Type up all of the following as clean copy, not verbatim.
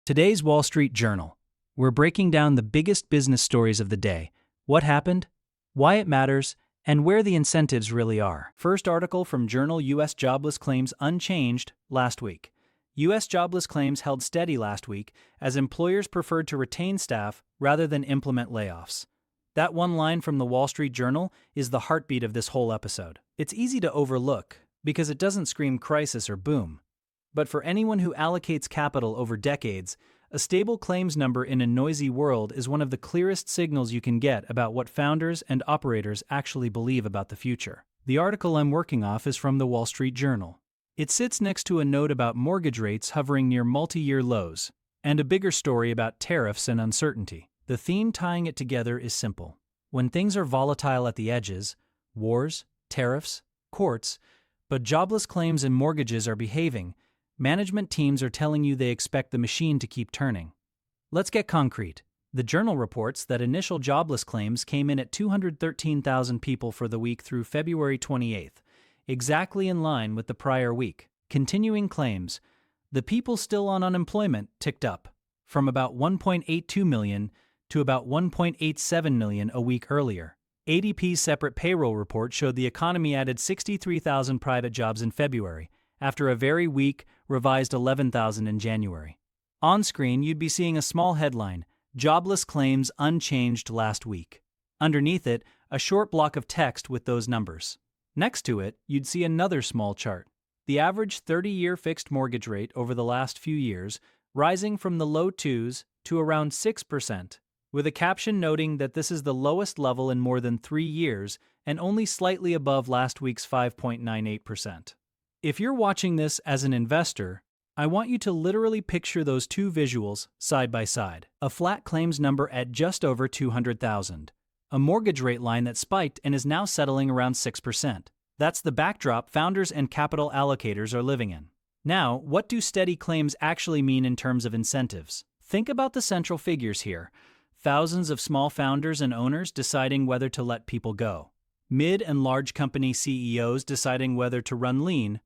Today's Wall Street Journal. We're breaking down the biggest business stories of the day, what happened, why it matters, and where the incentives really are. First article from Journal: U.S. jobless claims unchanged last week. U.S. jobless claims held steady last week as employers preferred to retain staff rather than implement layoffs. That one line from the Wall Street Journal is the heartbeat of this whole episode. It's easy to overlook because it doesn't scream crisis or boom. But for anyone who allocates capital over decades, a stable claims number in a noisy world is one of the clearest signals you can get about what founders and operators actually believe about the future. The article I'm working off is from the Wall Street Journal. It sits next to a note about mortgage rates hovering near multi-year lows, and a bigger story about tariffs and uncertainty. The theme tying it together is simple. When things are volatile at the edges, wars, tariffs, courts, but jobless claims and mortgages are behaving, management teams are telling you they expect the machine to keep turning. Let's get concrete. The Journal reports that initial jobless claims came in at 213,000 people for the week through February 28th, exactly in line with the prior week. Continuing claims, the people still on unemployment ticked up, from about 1.82 million to about 1.87 million a week earlier. ADP's separate payroll report showed the economy added 63,000 private jobs in February, after a very weak, revised 11,000 in January. On screen, you'd be seeing a small headline, Jobless Claims Unchanged Last Week. Underneath it, a short block of text with those numbers. Next to it, you'd see another small chart. The average 30-year fixed mortgage rate over the last few years, rising from the low 2s to around 6%, with a caption noting that this is the lowest level in more than 3 years and only slightly above last week's 5.98%. If you're watching this as an investor, I want you to literally picture those two visuals side by side. A flat claims number at just over 200,000. A mortgage rate line that spiked and is now settling around 6%. That's the backdrop founders and capital allocators are living in. Now, what do steady claims actually mean in terms of incentives? Think about the central figures here. Thousands of small founders and owners deciding whether to let people go. Mid and large company CEOs deciding whether to run lean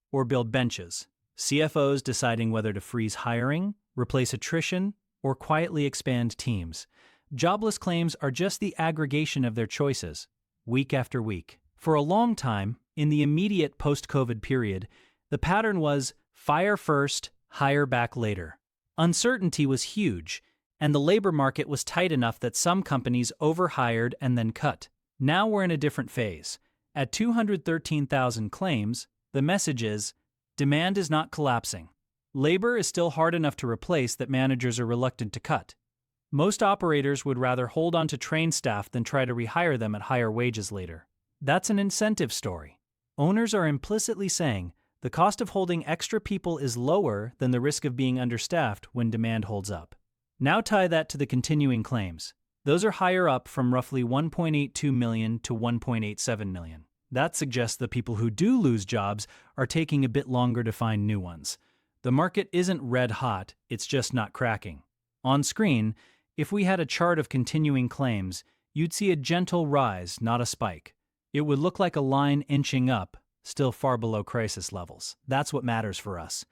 or build benches. CFOs deciding whether to freeze hiring, replace attrition, or quietly expand teams. Jobless claims are just the aggregation of their choices, week after week. For a long time, in the immediate post-COVID period, the pattern was fire first, hire back later. Uncertainty was huge, and the labor market was tight enough that some companies overhired and then cut. Now we're in a different phase. At 213,000 claims, the message is, demand is not collapsing. Labor is still hard enough to replace that managers are reluctant to cut. Most operators would rather hold on to trained staff than try to rehire them at higher wages later. That's an incentive story. Owners are implicitly saying the cost of holding extra people is lower than the risk of being understaffed when demand holds up. Now tie that to the continuing claims. Those are higher up from roughly 1.82 million to 1.87 million. That suggests the people who do lose jobs are taking a bit longer to find new ones. The market isn't red hot, it's just not cracking. On screen, if we had a chart of continuing claims, you'd see a gentle rise, not a spike. It would look like a line inching up, still far below crisis levels. That's what matters for us.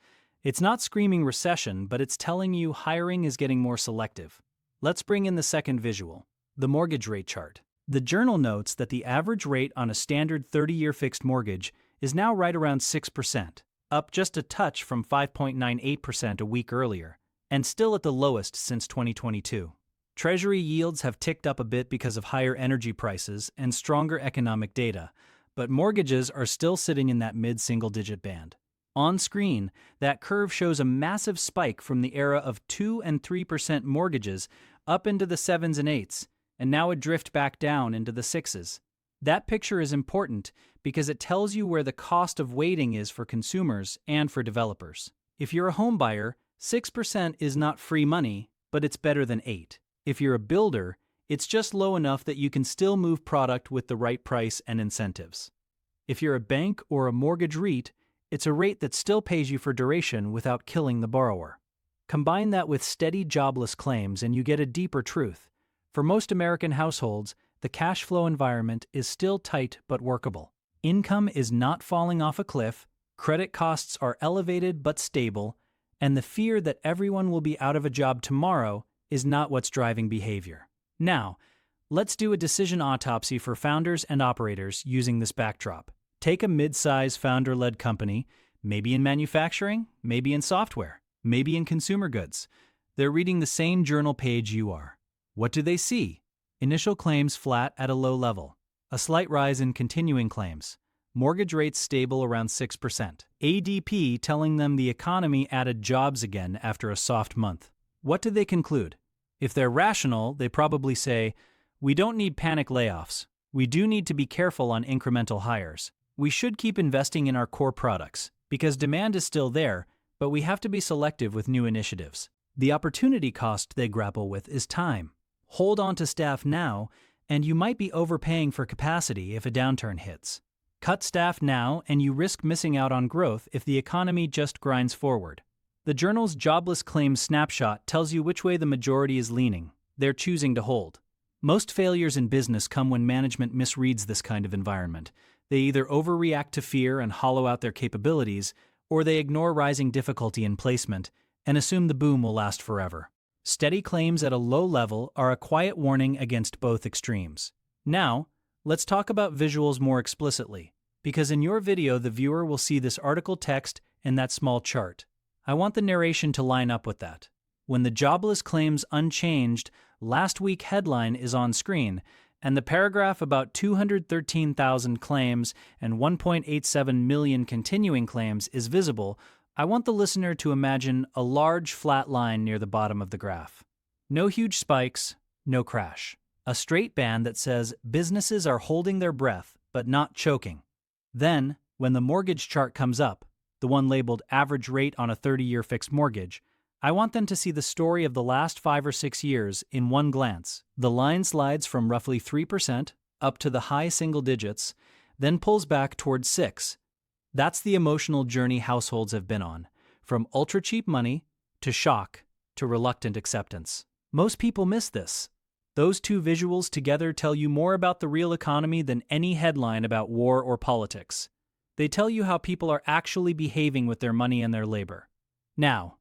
It's not screaming recession, but it's telling you hiring is getting more selective. Let's bring in the second visual, the mortgage rate chart. The Journal notes that the average rate on a standard 30-year fixed mortgage is now right around 6%, up just a touch from 5.98% a week earlier, and still at the lowest since 2022. Treasury yields have ticked up a bit because of higher energy prices and stronger economic data, but mortgages are still sitting in that mid-single-digit band. On screen, that curve shows a massive spike from the era of 2 and 3% mortgages up into the 7s and 8s, and now a drift back down into the 6s. That picture is important because it tells you where the cost of waiting is for consumers and for developers. If you're a home buyer, 6% is not free money, but it's better than 8. If you're a builder, it's just low enough that you can still move product with the right price and incentives. If you're a bank or a mortgage REIT, it's a rate that still pays you for duration without killing the borrower. Combine that with steady jobless claims and you get a deeper truth. For most American households, the cash flow environment is still tight but workable. Income is not falling off a cliff, credit costs are elevated but stable, And the fear that everyone will be out of a job tomorrow is not what's driving behavior. Now, let's do a decision autopsy for founders and operators using this backdrop. Take a mid-size founder-led company, maybe in manufacturing, maybe in software, maybe in consumer goods. They're reading the same journal page you are. What do they see? Initial claims flat at a low level. A slight rise in continuing claims. Mortgage rates stable around 6%. ADP telling them the economy added jobs again after a soft month. What do they conclude? If they're rational, they probably say, "We don't need panic layoffs. We do need to be careful on incremental hires. We should keep investing in our core products, because demand is still there, but we have to be selective with new initiatives." The opportunity cost they grapple with is time. Hold on to staff now, and you might be overpaying for capacity if a downturn hits. Cut staff now, and you risk missing out on growth if the economy just grinds forward. The journal's jobless claims snapshot tells you which way the majority is leaning. They're choosing to hold. Most failures in business come when management misreads this kind of environment. They either overreact to fear and hollow out their capabilities, or they ignore rising difficulty in placement and assume the boom will last forever. Steady claims at a low level are a quiet warning against both extremes. Now, let's talk about visuals more explicitly, because in your video the viewer will see this article text and that small chart. I want the narration to line up with that. When the jobless claims unchanged, last week headline is on screen, and the paragraph about 213,000 claims and 1.87 million continuing claims is visible, I want the listener to imagine a large flat line near the bottom of the graph. No huge spikes, no crash. A straight band that says businesses are holding their breath but not choking. Then, when the mortgage chart comes up, the one labeled average rate on a 30-year fixed mortgage, I want them to see the story of the last 5 or 6 years in one glance. The line slides from roughly 3% up to the high single digits, then pulls back towards 6%. That's the emotional journey households have been on, from ultra-cheap money to shock to reluctant acceptance. Most people miss this. Those two visuals together tell you more about the real economy than any headline about war or politics. They tell you how people are actually behaving with their money and their labor. Now,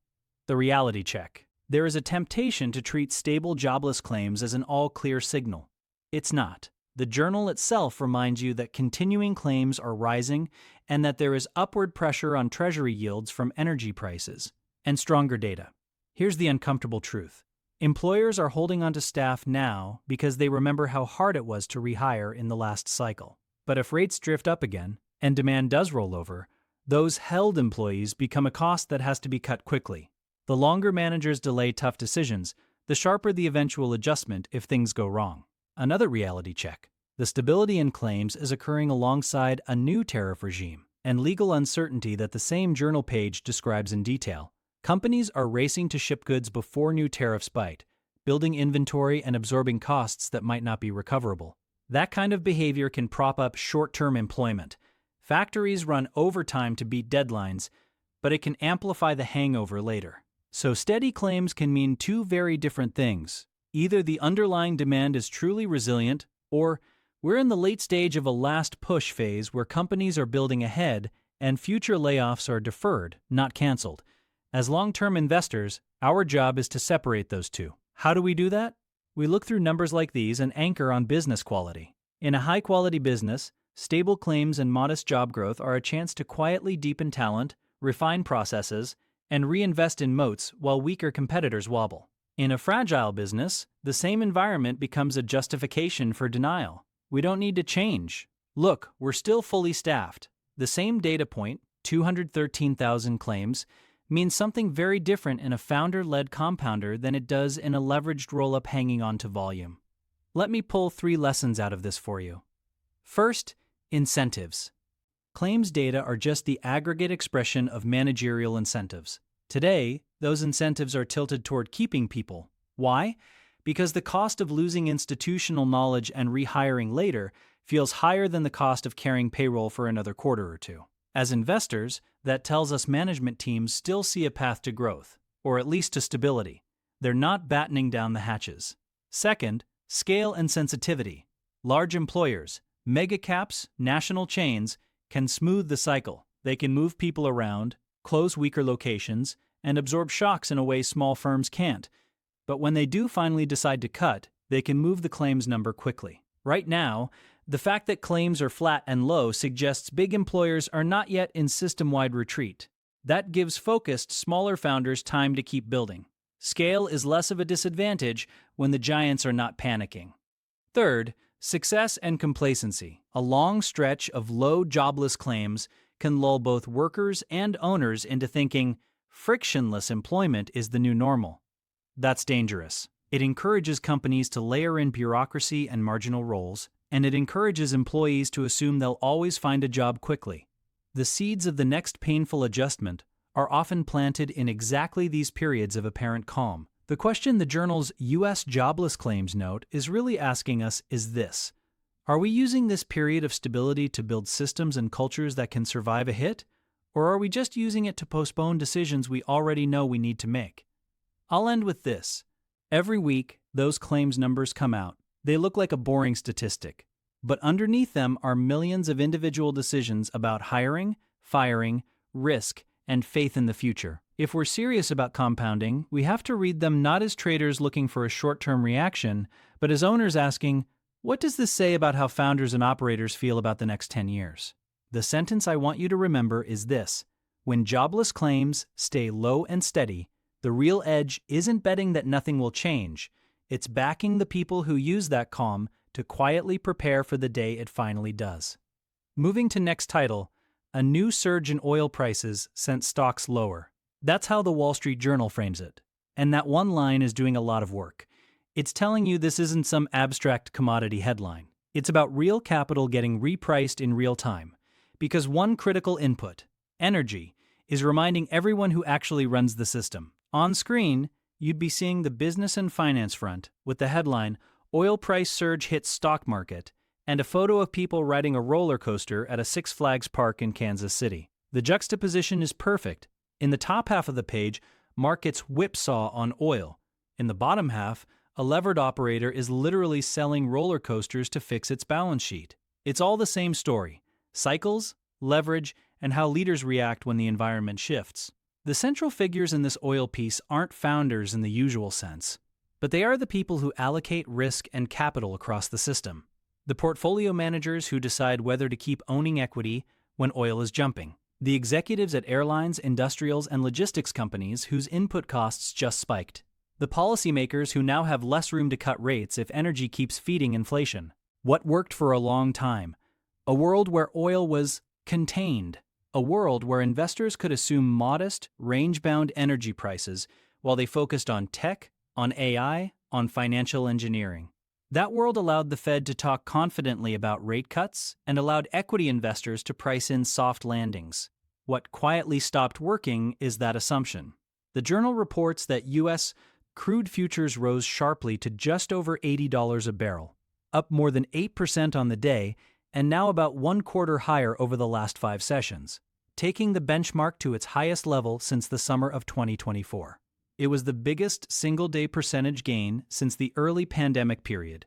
the reality check. There is a temptation to treat stable jobless claims as an all-clear signal. It's not. The journal itself reminds you that continuing claims are rising and that there is upward pressure on treasury yields from energy prices and stronger data. Here's the uncomfortable truth. Employers are holding onto staff now because they remember how hard it was to rehire in the last cycle. But if rates drift up again and demand does roll over, those held employees become a cost that has to be cut quickly. The longer managers delay tough decisions, the sharper the eventual adjustment if things go wrong. Another reality check. The stability in claims is occurring alongside a new tariff regime and legal uncertainty that the same journal page describes in detail. Companies are racing to ship goods before new tariffs bite, building inventory and absorbing costs that might not be recoverable. That kind of behavior can prop up short-term employment. Factories run overtime to beat deadlines, but it can amplify the hangover later. So steady claims can mean two very different things. Either the underlying demand is truly resilient, or we're in the late stage of a last push phase where companies are building ahead and future layoffs are deferred, not canceled. As long-term investors, our job is to separate those two. How do we do that? We look through numbers like these and anchor on business quality. In a high-quality business, stable claims and modest job growth are a chance to quietly deepen talent, refine processes, and reinvest in moats while weaker competitors wobble. In a fragile business, the same environment becomes a justification for denial. We don't need to change. Look, we're still fully staffed. The same data point, 213,000 claims, means something very different in a founder-led compounder than it does in a leveraged roll-up hanging on to volume. Let me pull 3 lessons out of this for you. First, incentives. Claims data are just the aggregate expression of managerial incentives. Today, those incentives are tilted toward keeping people. Why? Because the cost of losing institutional knowledge and rehiring later feels higher than the cost of carrying payroll for another quarter or two. As investors, that tells us management teams still see a path to growth, or at least to stability. They're not battening down the hatches. Second, scale and sensitivity. Large employers, mega caps, national chains, can smooth the cycle. They can move people around, close weaker locations, and absorb shocks in a way small firms can't. But when they do finally decide to cut, they can move the claims number quickly. Right now, the fact that claims are flat and low suggests big employers are not yet in system-wide retreat. That gives focused, smaller founders time to keep building. Scale is less of a disadvantage when the giants are not panicking. Third, success and complacency. A long stretch of low jobless claims can lull both workers and owners into thinking frictionless employment is the new normal. That's dangerous. It encourages companies to layer in bureaucracy and marginal roles, and it encourages employees to assume they'll always find a job quickly. The seeds of the next painful adjustment are often planted in exactly these periods of apparent calm. The question the journal's U.S. jobless claims note is really asking us is this: are we using this period of stability to build systems and cultures that can survive a hit, or are we just using it to postpone decisions we already know we need to make? I'll end with this. Every week, those claims numbers come out. They look like a boring statistic, but underneath them are millions of individual decisions about hiring, firing, risk, and faith in the future. If we're serious about compounding, we have to read them not as traders looking for a short-term reaction, but as owners asking, what does this say about how founders and operators feel about the next 10 years? The sentence I want you to remember is this: when jobless claims stay low and steady, the real edge isn't betting that nothing will change. It's backing the people who use that calm to quietly prepare for the day it finally does. Moving to next title, a new surge in oil prices sent stocks lower. That's how the Wall Street Journal frames it. And that one line is doing a lot of work. It's telling you this isn't some abstract commodity headline. It's about real capital getting repriced in real time. Because one critical input, energy, is reminding everyone who actually runs the system. On screen, you'd be seeing the business and finance front with the headline, Oil Price Surge Hits Stock Market, and a photo of people riding a roller coaster at a Six Flags park in Kansas City. The juxtaposition is perfect. In the top half of the page, markets whipsaw on oil. In the bottom half, a levered operator is literally selling roller coasters to fix its balance sheet. It's all the same story: cycles, leverage, and how leaders react when the environment shifts. The central figures in this oil piece aren't founders in the usual sense, but they are the people who allocate risk and capital across the system. The portfolio managers who decide whether to keep owning equity when oil is jumping. The executives at airlines, industrials, and logistics companies whose input costs just spiked. The policymakers who now have less room to cut rates if energy keeps feeding inflation. What worked for a long time? A world where oil was contained. A world where investors could assume modest, range-bound energy prices while they focused on tech, on AI, on financial engineering. That world allowed the Fed to talk confidently about rate cuts and allowed equity investors to price in soft landings. What quietly stopped working is that assumption. The Journal reports that U.S. crude futures rose sharply to just over $80 a barrel, up more than 8% on the day, and now about 1/4 higher over the last 5 sessions, taking the benchmark to its highest level since the summer of 2024. It was the biggest single-day percentage gain since the early pandemic period.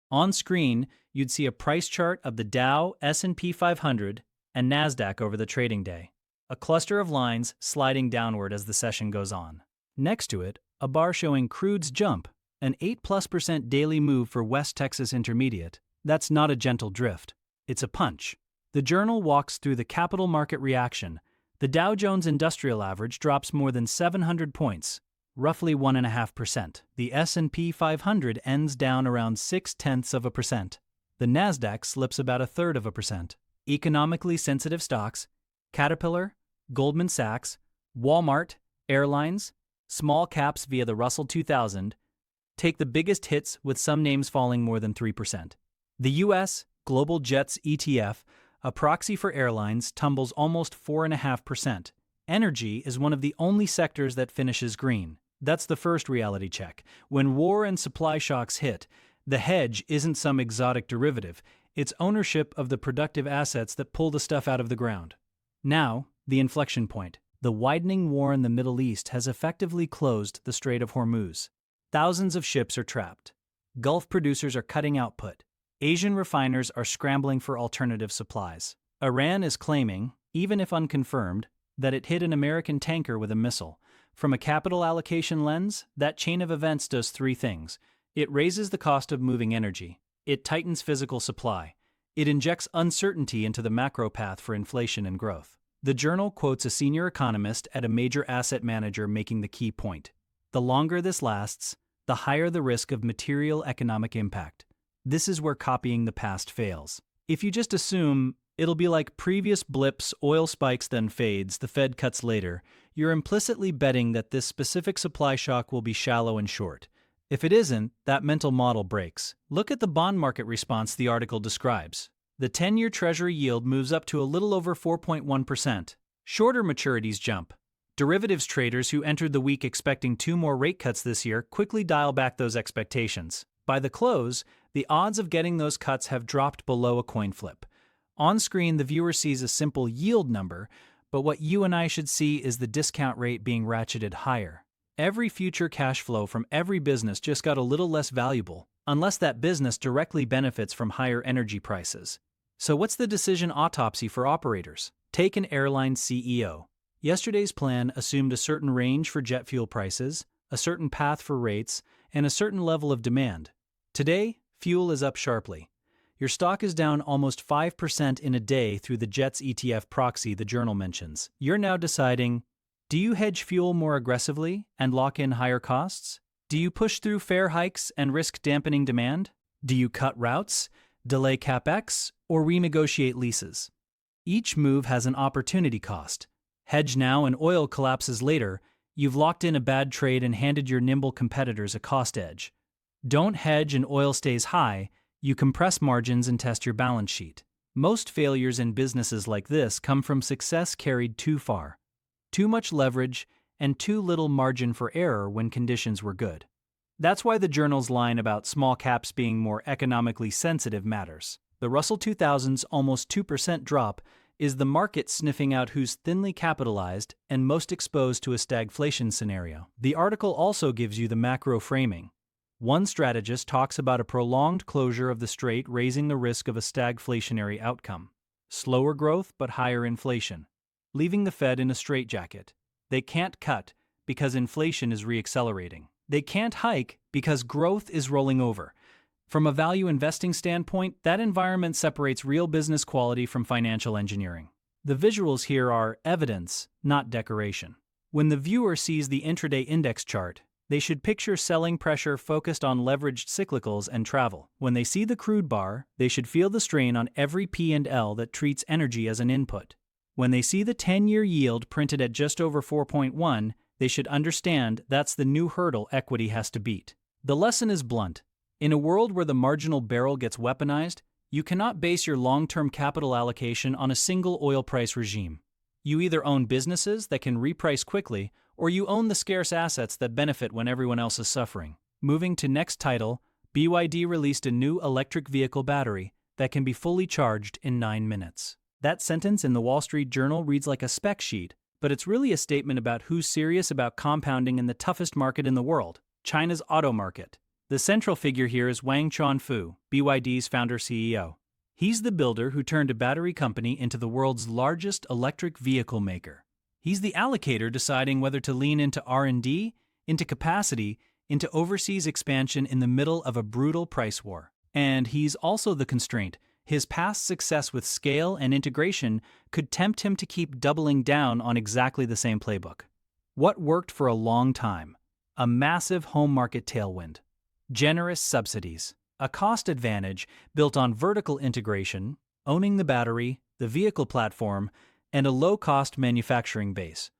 On screen, you'd see a price chart of the Dow, S&P 500, and NASDAQ over the trading day, a cluster of lines sliding downward as the session goes on. Next to it, a bar showing crude's jump, an 8+% daily move for West Texas Intermediate. That's not a gentle drift. It's a punch. The Journal walks through the capital market reaction. The Dow Jones Industrial Average drops more than 700 points, roughly 1.5%. The S&P 500 ends down around 0.6%. The NASDAQ slips about 1/3%. Economically sensitive stocks, Caterpillar, Goldman Sachs, Walmart, airlines, small caps via the Russell 2000, take the biggest hits with some names falling more than 3%. The U.S. Global Jets ETF, a proxy for airlines, tumbles almost 4.5%. Energy is one of the only sectors that finishes green. That's the first reality check. When war and supply shocks hit, the hedge isn't some exotic derivative. It's ownership of the productive assets that pull the stuff out of the ground. Now, the inflection point. The widening war in the Middle East has effectively closed the Strait of Hormuz. Thousands of ships are trapped. Gulf producers are cutting output. Asian refiners are scrambling for alternative supplies. Iran is claiming, even if unconfirmed, that it hit an American tanker with a missile, From a capital allocation lens, that chain of events does three things. It raises the cost of moving energy. It tightens physical supply. It injects uncertainty into the macro path for inflation and growth. The journal quotes a senior economist at a major asset manager making the key point. The longer this lasts, the higher the risk of material economic impact. This is where copying the past fails. If you just assume it'll be like previous blips, oil spikes then fades, the Fed cuts later, you're implicitly betting that this specific supply shock will be shallow and short. If it isn't, that mental model breaks. Look at the bond market response the article describes. The 10-year Treasury yield moves up to a little over 4.1%. Shorter maturities jump. Derivatives traders who entered the week expecting 2 more rate cuts this year quickly dial back those expectations. By the close, the odds of getting those cuts have dropped below a coin flip. On screen, the viewer sees a simple yield number, but what you and I should see is the discount rate being ratcheted higher. Every future cash flow from every business just got a little less valuable, unless that business directly benefits from higher energy prices. So what's the decision autopsy for operators? Take an airline CEO. Yesterday's plan assumed a certain range for jet fuel prices, a certain path for rates, and a certain level of demand. Today, fuel is up sharply. Your stock is down almost 5% in a day through the Jets ETF proxy the journal mentions. You're now deciding, do you hedge fuel more aggressively and lock in higher costs? Do you push through fare hikes and risk dampening demand? Do you cut routes, delay CapEx, or renegotiate leases? Each move has an opportunity cost. Hedge now and oil collapses later, you've locked in a bad trade and handed your nimble competitors a cost edge. Don't hedge and oil stays high, you compress margins and test your balance sheet. Most failures in businesses like this come from success carried too far. Too much leverage and too little margin for error when conditions were good. That's why the journal's line about small caps being more economically sensitive matters. The Russell 2000's almost 2% drop is the market sniffing out who's thinly capitalized and most exposed to a stagflation scenario. The article also gives you the macro framing. One strategist talks about a prolonged closure of the strait raising the risk of a stagflationary outcome. Slower growth but higher inflation, leaving the Fed in a straitjacket. They can't cut because inflation is reaccelerating. They can't hike because growth is rolling over. From a value investing standpoint, that environment separates real business quality from financial engineering. The visuals here are evidence, not decoration. When the viewer sees the intraday index chart, they should picture selling pressure focused on leveraged cyclicals and travel. When they see the crude bar, they should feel the strain on every P&L that treats energy as an input. When they see the 10-year yield printed at just over 4.1, they should understand that's the new hurdle equity has to beat. The lesson is blunt. In a world where the marginal barrel gets weaponized, you cannot base your long-term capital allocation on a single oil price regime. You either own businesses that can reprice quickly, or you own the scarce assets that benefit when everyone else is suffering. Moving to next title, BYD released a new electric vehicle battery that can be fully charged in 9 minutes. That sentence in the Wall Street Journal reads like a spec sheet, but it's really a statement about who's serious about compounding in the toughest market in the world, China's auto market. The central figure here is Wang Chuanfu, BYD's founder-CEO. He's the builder who turned a battery company into the world's largest electric vehicle maker. He's the allocator deciding whether to lean into R&D, into capacity, into overseas expansion in the middle of a brutal price war. And he's also the constraint. His past success with scale and integration could tempt him to keep doubling down on exactly the same playbook. What worked for a long time? A massive home market tailwind. Generous subsidies. A cost advantage built on vertical integration, owning the battery, the vehicle platform, and a low-cost manufacturing base.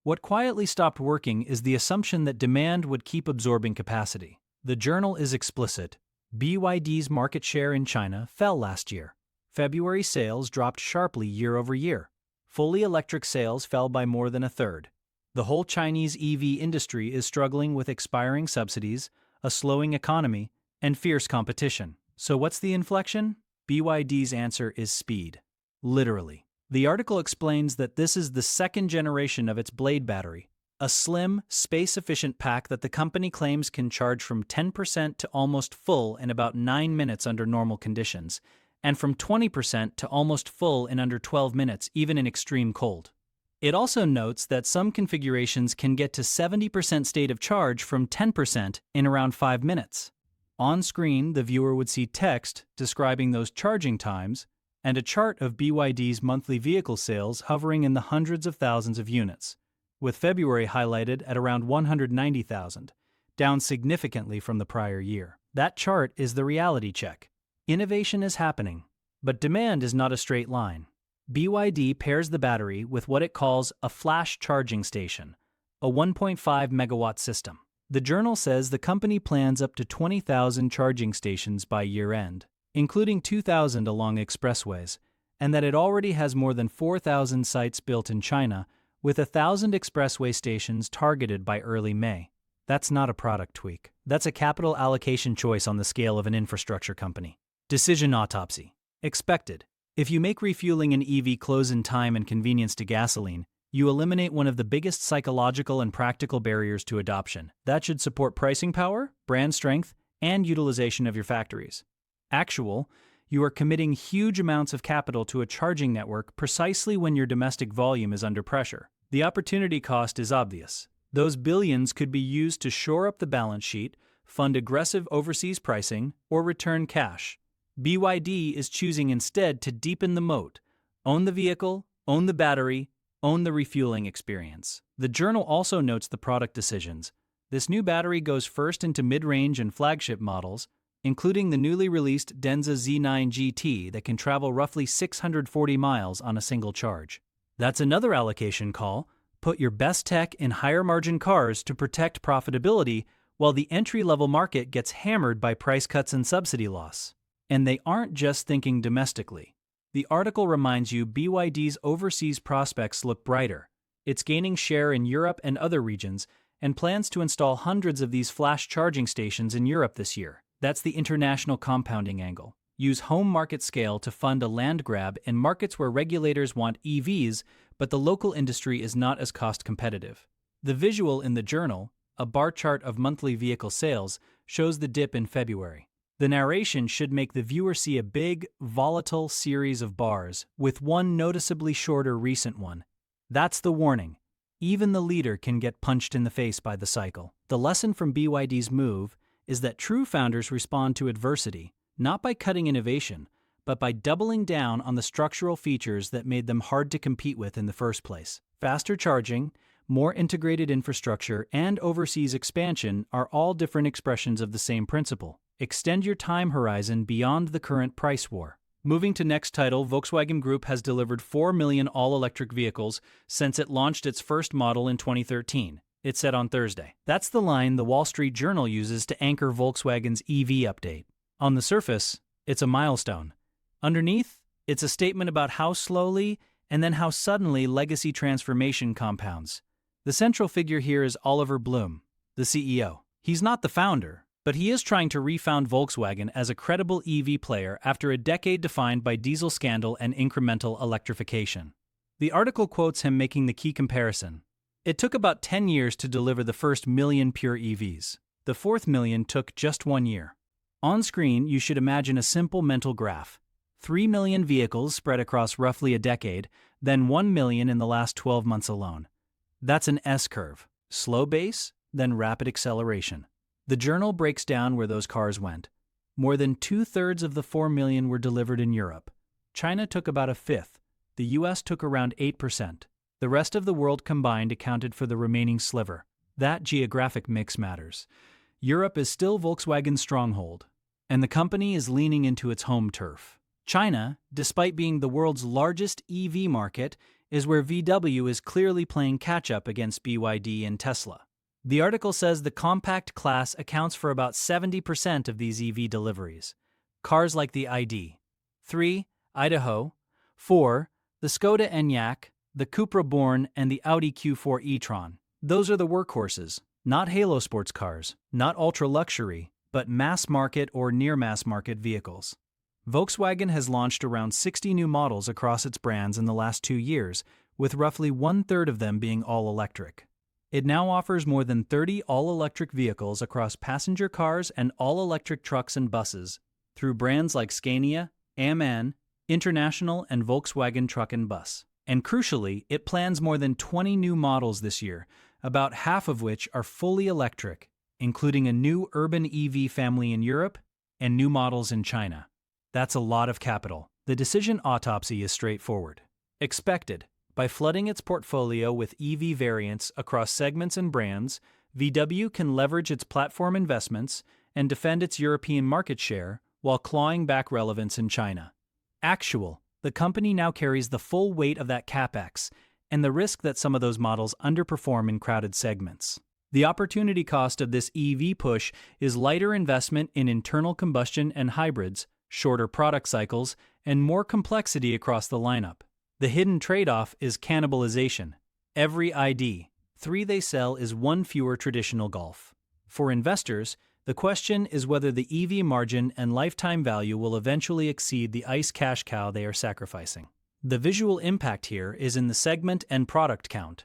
What quietly stopped working is the assumption that demand would keep absorbing capacity. The journal is explicit. BYD's market share in China fell last year. February sales dropped sharply year over year. Fully electric sales fell by more than a third. The whole Chinese EV industry is struggling with expiring subsidies, a slowing economy, and fierce competition. So what's the inflection? BYD's answer is speed. Literally. The article explains that this is the second generation of its Blade battery, a slim, space-efficient pack that the company claims can charge from 10% to almost full in about 9 minutes under normal conditions, and from 20% to almost full in under 12 minutes even in extreme cold. It also notes that some configurations can get to 70% state of charge from 10% in around 5 minutes. On screen, the viewer would see text describing those charging times and a chart of BYD's monthly vehicle sales hovering in the hundreds of thousands of units, with February highlighted at around 190,000, down significantly from the prior year. That chart is the reality check. Innovation is happening, but demand is not a straight line. BYD pairs the battery with what it calls a flash charging station, a 1.5 megawatt system. The journal says the company plans up to 20,000 charging stations by year-end, including 2,000 along expressways, and that it already has more than 4,000 sites built in China, with 1,000 expressway stations targeted by early May. That's not a product tweak. That's a capital allocation choice on the scale of an infrastructure company. Decision autopsy. Expected. If you make refueling an EV close in time and convenience to gasoline, you eliminate one of the biggest psychological and practical barriers to adoption. That should support pricing power, brand strength, and utilization of your factories. Actual, you are committing huge amounts of capital to a charging network precisely when your domestic volume is under pressure. The opportunity cost is obvious. Those billions could be used to shore up the balance sheet, fund aggressive overseas pricing, or return cash. BYD is choosing instead to deepen the moat, own the vehicle, own the battery, own the refueling experience. The journal also notes the product decisions. This new battery goes first into mid-range and flagship models, including the newly released Denza Z9 GT that can travel roughly 640 miles on a single charge. That's another allocation call. Put your best tech in higher-margin cars to protect profitability while the entry-level market gets hammered by price cuts and subsidy loss. And they aren't just thinking domestically. The article reminds you BYD's overseas prospects look brighter. It's gaining share in Europe and other regions and plans to install hundreds of these flash charging stations in Europe this year. That's the international compounding angle. Use home market scale to fund a land grab in markets where regulators want EVs, but the local industry is not as cost competitive. The visual in the journal, a bar chart of monthly vehicle sales, shows the dip in February. The narration should make the viewer see a big, volatile series of bars, with one noticeably shorter recent one. That's the warning. Even the leader can get punched in the face by the cycle. The lesson from BYD's move is that true founders respond to adversity, not by cutting innovation, but by doubling down on the structural features that made them hard to compete with in the first place. Faster charging, more integrated infrastructure, and overseas expansion are all different expressions of the same principle. Extend your time horizon beyond the current price war. Moving to next title, Volkswagen Group has delivered 4 million all-electric vehicles since it launched its first model in 2013. It said on Thursday. That's the line the Wall Street Journal uses to anchor Volkswagen's EV update. On the surface, it's a milestone. Underneath, it's a statement about how slowly and then how suddenly legacy transformation compounds. The central figure here is Oliver Blume, the CEO. He's not the founder, but he is trying to refound Volkswagen as a credible EV player after a decade defined by diesel scandal and incremental electrification. The article quotes him making the key comparison. It took about 10 years to deliver the first million pure EVs. The fourth million took just 1 year. On screen, you should imagine a simple mental graph. 3 million vehicles spread across roughly a decade, then 1 million in the last 12 months alone. That's an S-curve. Slow base, then rapid acceleration. The journal breaks down where those cars went. More than 2/3 of the 4 million were delivered in Europe. China took about a fifth. The US took around 8%. The rest of the world combined accounted for the remaining sliver. That geographic mix matters. Europe is still Volkswagen's stronghold, and the company is leaning into its home turf. China, despite being the world's largest EV market, is where VW is clearly playing catch-up against BYD and Tesla. The article says the compact class accounts for about 70% of these EV deliveries. Cars like the ID.3, Idaho, 4, the Skoda Enyaq, the Cupra Born, and the Audi Q4 e-tron. Those are the workhorses, not halo sports cars, not ultra-luxury, but mass-market or near-mass-market vehicles. Volkswagen has launched around 60 new models across its brands in the last 2 years, with roughly 1/3 of them being all-electric. It now offers more than 30 all-electric vehicles across passenger cars and all-electric trucks and buses through brands like Scania, MAN, International, and Volkswagen Truck and Bus. And crucially, it plans more than 20 new models this year, about half of which are fully electric, including a new urban EV family in Europe and new models in China. That's a lot of capital. The decision autopsy is straightforward. Expected. By flooding its portfolio with EV variants across segments and brands, VW can leverage its platform investments and defend its European market share while clawing back relevance in China. Actual. The company now carries the full weight of that capex and the risk that some of those models underperform in crowded segments. The opportunity cost of this EV push is lighter investment in internal combustion and hybrids, shorter product cycles, and more complexity across the lineup. The hidden trade-off is cannibalization. Every ID.3 they sell is one fewer traditional Golf. For investors, the question is whether the EV margin and lifetime value will eventually exceed the ICE cash cow they are sacrificing. The visual impact here is in the segment and product count.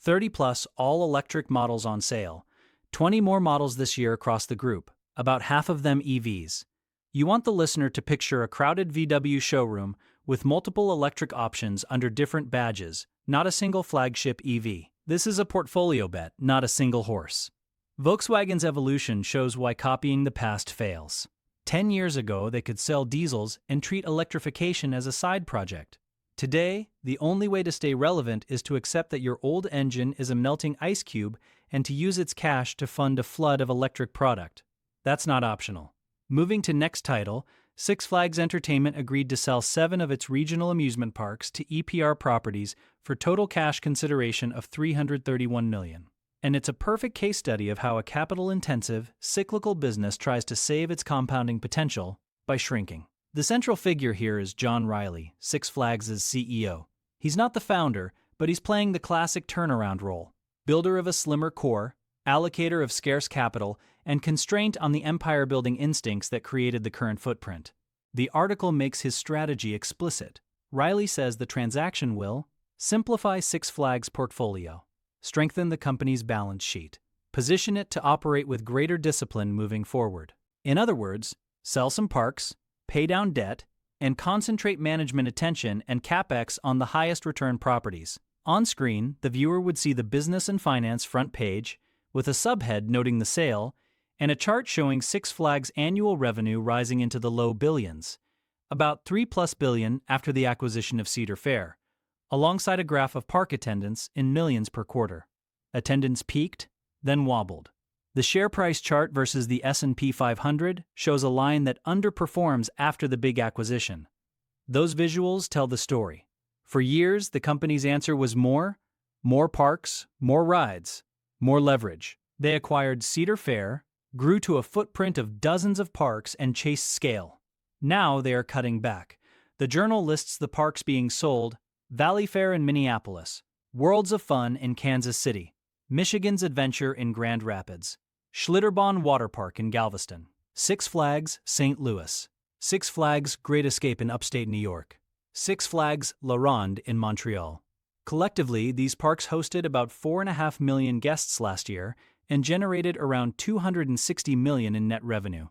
30-plus all-electric models on sale, 20 more models this year across the group, about half of them EVs. You want the listener to picture a crowded VW showroom with multiple electric options under different badges, not a single flagship EV. This is a portfolio bet, not a single horse. Volkswagen's evolution shows why copying the past fails. 10 years ago, they could sell diesels and treat electrification as a side project. Today, the only way to stay relevant is to accept that your old engine is a melting ice cube and to use its cash to fund a flood of electric product. That's not optional. Moving to next title, Six Flags Entertainment agreed to sell 7 of its regional amusement parks to EPR Properties for total cash consideration of $331 million. And it's a perfect case study of how a capital-intensive, cyclical business tries to save its compounding potential by shrinking. The central figure here is John Riley, Six Flags' CEO. He's not the founder, but he's playing the classic turnaround role. Builder of a slimmer core, allocator of scarce capital, and constraint on the empire-building instincts that created the current footprint. The article makes his strategy explicit. Riley says the transaction will simplify Six Flags' portfolio, strengthen the company's balance sheet, position it to operate with greater discipline moving forward. In other words, sell some parks, pay down debt, and concentrate management attention and capex on the highest return properties. On screen, the viewer would see the business and finance front page, with a subhead noting the sale, and a chart showing Six Flags' annual revenue rising into the low billions, about $3+ billion after the acquisition of Cedar Fair, alongside a graph of park attendance in millions per quarter. Attendance peaked, then wobbled. The share price chart versus the S&P 500 shows a line that underperforms after the big acquisition. Those visuals tell the story. For years, the company's answer was more parks, more rides, more leverage. They acquired Cedar Fair, grew to a footprint of dozens of parks, and chased scale. Now they are cutting back. The journal lists the parks being sold: Valley Fair in Minneapolis, Worlds of Fun in Kansas City, Michigan's Adventure in Grand Rapids, Schlitterbahn Water Park in Galveston, Six Flags St. Louis, Six Flags Great Escape in upstate New York, Six Flags La Ronde in Montreal. Collectively, these parks hosted about 4.5 million guests last year and generated around $260 million in net revenue.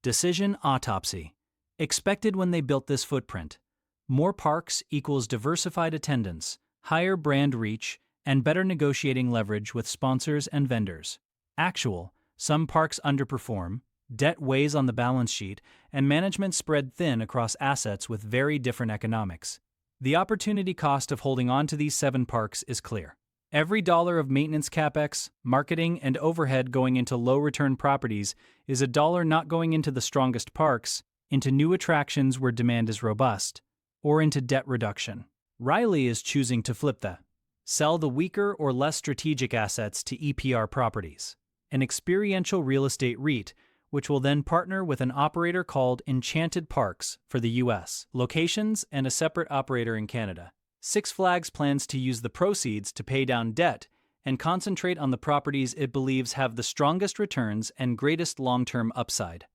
Decision autopsy. Expected when they built this footprint. More parks equals diversified attendance, higher brand reach, and better negotiating leverage with sponsors and vendors. Actual, some parks underperform, debt weighs on the balance sheet, and management spread thin across assets with very different economics. The opportunity cost of holding on to these 7 parks is clear. Every dollar of maintenance capex, marketing, and overhead going into low-return properties is a dollar not going into the strongest parks, into new attractions where demand is robust, or into debt reduction. Riley is choosing to flip that. Sell the weaker or less strategic assets to EPR Properties, an experiential real estate REIT, which will then partner with an operator called Enchanted Parks for the U.S. locations and a separate operator in Canada. Six Flags plans to use the proceeds to pay down debt and concentrate on the properties it believes have the strongest returns and greatest long-term upside.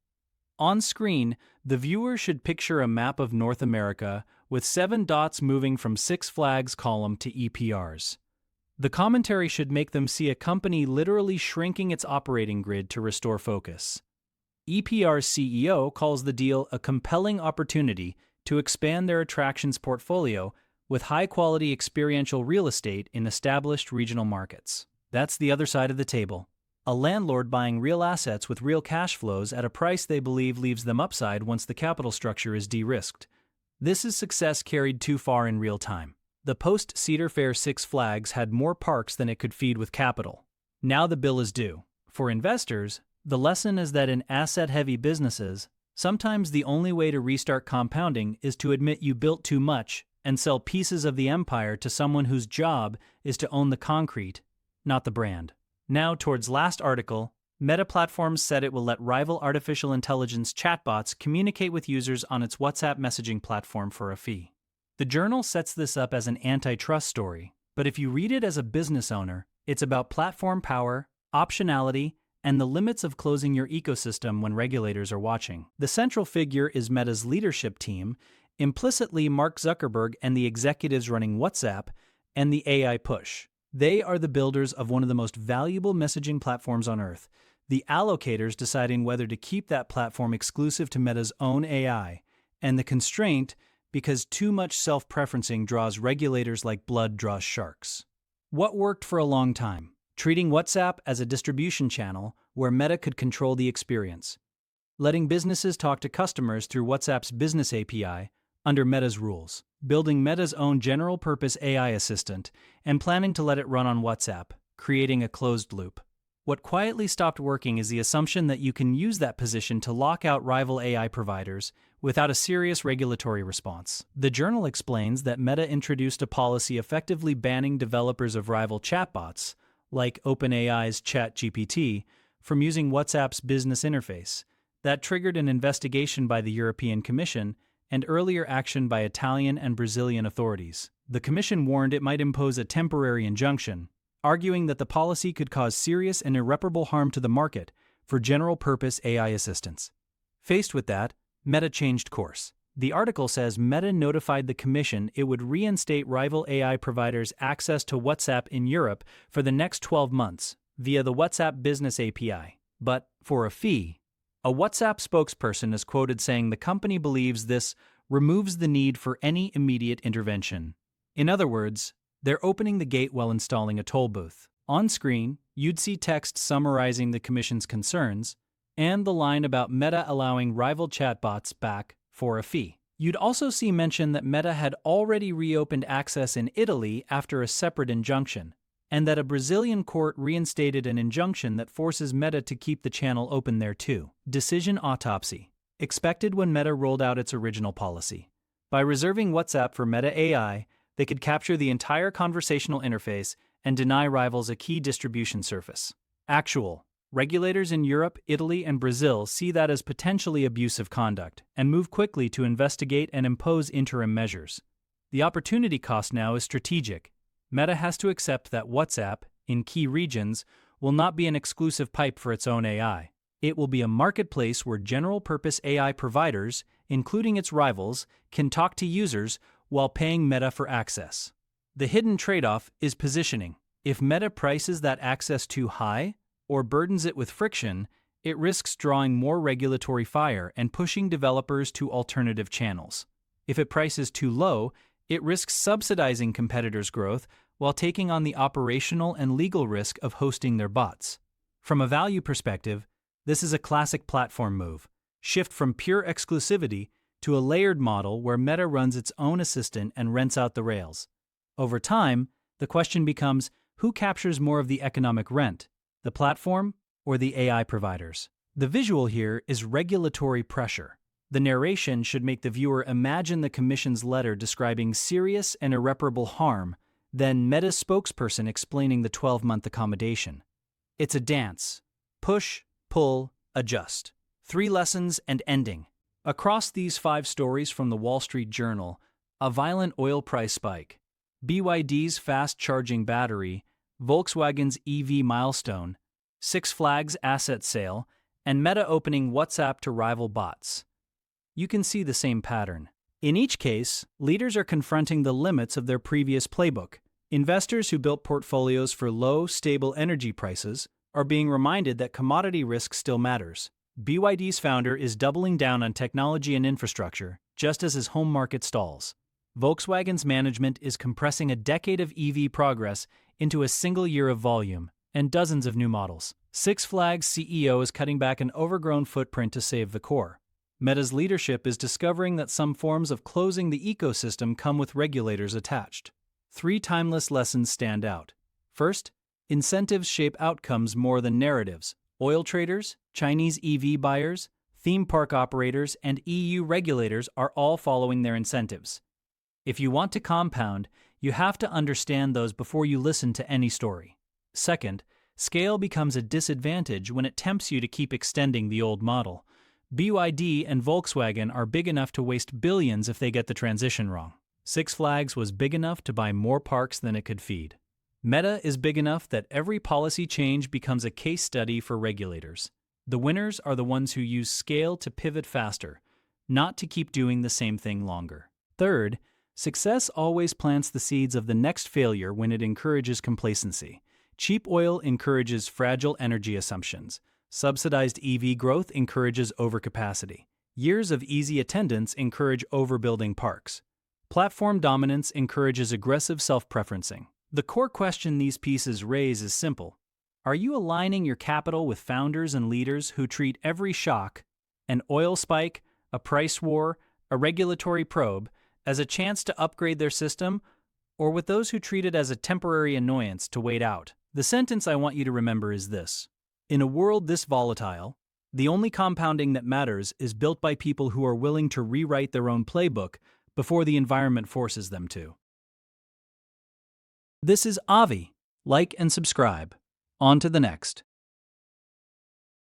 On screen, the viewer should picture a map of North America with 7 dots moving from Six Flags column to EPRs. The commentary should make them see a company literally shrinking its operating grid to restore focus. EPR's CEO calls the deal a compelling opportunity to expand their attractions portfolio with high-quality experiential real estate in established regional markets. That's the other side of the table. A landlord buying real assets with real cash flows at a price they believe leaves them upside once the capital structure is de-risked. This is success carried too far in real time. The post-Cedar Fair Six Flags had more parks than it could feed with capital. Now the bill is due. For investors, the lesson is that in asset-heavy businesses, sometimes the only way to restart compounding is to admit you built too much and sell pieces of the empire to someone whose job is to own the concrete, not the brand. Now, towards last article, Meta Platforms said it will let rival artificial intelligence chatbots communicate with users on its WhatsApp messaging platform for a fee. The journal sets this up as an antitrust story, but if you read it as a business owner, it's about platform power, optionality, and the limits of closing your ecosystem when regulators are watching. The central figure is Meta's leadership team, implicitly Mark Zuckerberg and the executives running WhatsApp and the AI push. They are the builders of one of the most valuable messaging platforms on Earth, the allocators deciding whether to keep that platform exclusive to Meta's own AI, and the constraint because too much self-preferencing draws regulators like blood draws sharks. What worked for a long time? Treating WhatsApp as a distribution channel where Meta could control the experience. Letting businesses talk to customers through WhatsApp's business API under Meta's rules. Building Meta's own general-purpose AI assistant and planning to let it run on WhatsApp, creating a closed loop. What quietly stopped working is the assumption that you can use that position to lock out rival AI providers without a serious regulatory response. The journal explains that Meta introduced a policy effectively banning developers of rival chatbots, like OpenAI's ChatGPT, from using WhatsApp's business interface. That triggered an investigation by the European Commission and earlier action by Italian and Brazilian authorities. The Commission warned it might impose a temporary injunction, arguing that the policy could cause serious and irreparable harm to the market for general-purpose AI assistants. Faced with that, Meta changed course. The article says Meta notified the Commission it would reinstate rival AI providers' access to WhatsApp in Europe for the next 12 months via the WhatsApp Business API, but for a fee. A WhatsApp spokesperson is quoted saying the company believes this removes the need for any immediate intervention. In other words, they're opening the gate while installing a toll booth. On screen, you'd see text summarizing the Commission's concerns and the line about Meta allowing rival chatbots back for a fee. You'd also see mention that Meta had already reopened access in Italy after a separate injunction, and that a Brazilian court reinstated an injunction that forces Meta to keep the channel open there too. Decision autopsy. Expected when Meta rolled out its original policy. By reserving WhatsApp for Meta AI, they could capture the entire conversational interface and deny rivals a key distribution surface. Actual. Regulators in Europe, Italy, and Brazil see that as potentially abusive conduct and move quickly to investigate and impose interim measures. The opportunity cost now is strategic. Meta has to accept that WhatsApp, in key regions, will not be an exclusive pipe for its own AI. It will be a marketplace where general-purpose AI providers, including its rivals, can talk to users while paying Meta for access. The hidden trade-off is positioning. If Meta prices that access too high or burdens it with friction, it risks drawing more regulatory fire and pushing developers to alternative channels. If it prices too low, it risks subsidizing competitors' growth while taking on the operational and legal risk of hosting their bots. From a value perspective, this is a classic platform move. Shift from pure exclusivity to a layered model where Meta runs its own assistant and rents out the rails. Over time, the question becomes, who captures more of the economic rent, the platform or the AI providers? The visual here is regulatory pressure. The narration should make the viewer imagine the Commission's letter describing serious and irreparable harm, then Meta's spokesperson explaining the 12-month accommodation. It's a dance. Push, pull, adjust. 3 lessons and ending. Across these 5 stories from the Wall Street Journal, a violent oil price spike, BYD's fast-charging battery, Volkswagen's EV milestone, Six Flags asset sale, and Meta opening WhatsApp to rival bots. You can see the same pattern. In each case, leaders are confronting the limits of their previous playbook. Investors who built portfolios for low, stable energy prices are being reminded that commodity risk still matters. BYD's founder is doubling down on technology and infrastructure, just as his home market stalls. Volkswagen's management is compressing a decade of EV progress into a single year of volume and dozens of new models. Six Flags CEO is cutting back an overgrown footprint to save the core. Meta's leadership is discovering that some forms of closing the ecosystem come with regulators attached. Three timeless lessons stand out. First, incentives shape outcomes more than narratives. Oil traders, Chinese EV buyers, theme park operators, and EU regulators are all following their incentives. If you want to compound, you have to understand those before you listen to any story. Second, scale becomes a disadvantage when it tempts you to keep extending the old model. BYD and Volkswagen are big enough to waste billions if they get the transition wrong. Six Flags was big enough to buy more parks than it could feed. Meta is big enough that every policy change becomes a case study for regulators. The winners are the ones who use scale to pivot faster, not to keep doing the same thing longer. Third, success always plants the seeds of the next failure when it encourages complacency. Cheap oil encourages fragile energy assumptions. Subsidized EV growth encourages overcapacity. Years of easy attendance encourage overbuilding parks. Platform dominance encourages aggressive self-preferencing. The core question these pieces raise is simple. Are you aligning your capital with founders and leaders who treat every shock, an oil spike, a price war, a regulatory probe, as a chance to upgrade their system, or with those who treat it as a temporary annoyance to wait out? The sentence I want you to remember is this. In a world this volatile, the only compounding that matters is built by people who are willing to rewrite their own playbook before the environment forces them to. This is Avi. Like and subscribe. On to the next.